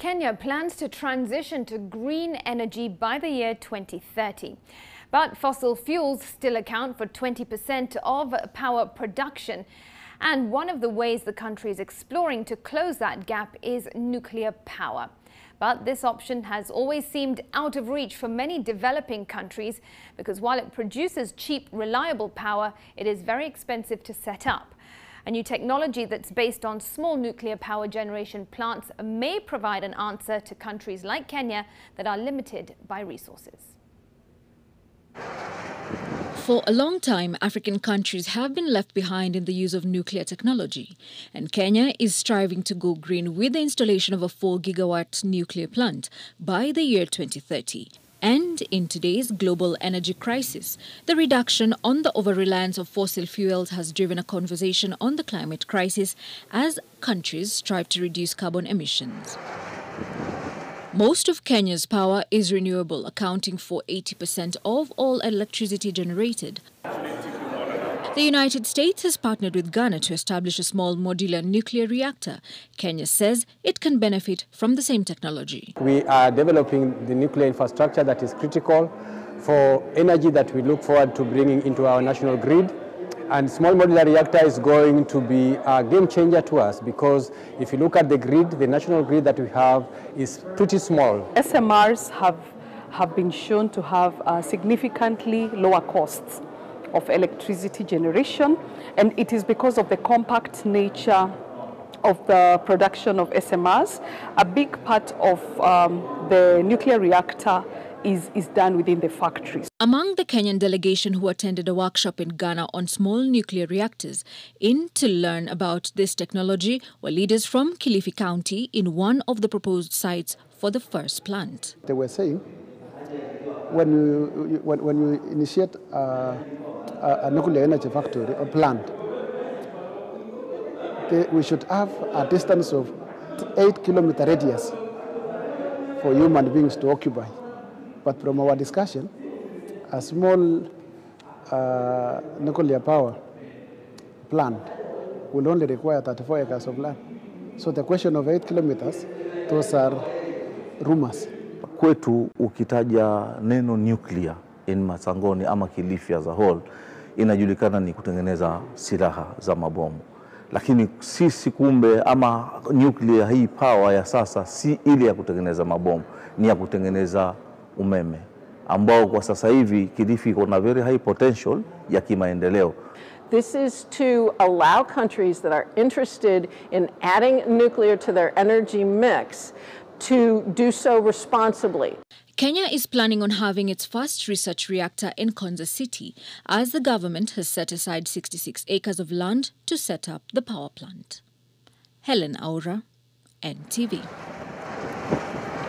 Kenya plans to transition to green energy by the year 2030. But fossil fuels still account for 20% of power production. And one of the ways the country is exploring to close that gap is nuclear power. But this option has always seemed out of reach for many developing countries because while it produces cheap, reliable power, it is very expensive to set up. A new technology that's based on small nuclear power generation plants may provide an answer to countries like Kenya that are limited by resources. For a long time, African countries have been left behind in the use of nuclear technology, and Kenya is striving to go green with the installation of a 4-gigawatt nuclear plant by the year 2030. And in today's global energy crisis, the reduction on the over-reliance of fossil fuels has driven a conversation on the climate crisis as countries strive to reduce carbon emissions. Most of Kenya's power is renewable, accounting for 80% of all electricity generated. The United States has partnered with Ghana to establish a small modular nuclear reactor. Kenya says it can benefit from the same technology. We are developing the nuclear infrastructure that is critical for energy that we look forward to bringing into our national grid. And small modular reactor is going to be a game changer to us because if you look at the grid, the national grid that we have is pretty small. SMRs have been shown to have significantly lower costs of electricity generation, and it is because of the compact nature of the production of SMRs. A big part of the nuclear reactor is done within the factories. Among the Kenyan delegation who attended a workshop in Ghana on small nuclear reactors to learn about this technology were leaders from Kilifi County in one of the proposed sites for the first plant. They were saying when you initiate a nuclear energy factory or plant, we should have a distance of 8-kilometer radius for human beings to occupy. But from our discussion, a small nuclear power plant will only require 34 acres of land. So the question of 8 kilometers, those are rumors. Kwetu ukitaja neno nuclear in Masangoni ama Kilifi as a whole, inajulikana ni kutengeneza silaha za mabomu. Lakini sisi kumbe ama nuclear hii power ya sasa si ile ya kutengeneza mabomu, ni ya kutengeneza umeme ambao kwa sasa hivi Kilifi iko na very high potential ya kimaendeleo. This is to allow countries that are interested in adding nuclear to their energy mix to do so responsibly. Kenya is planning on having its first research reactor in Konza City, as the government has set aside 66 acres of land to set up the power plant. Helen Aura, NTV.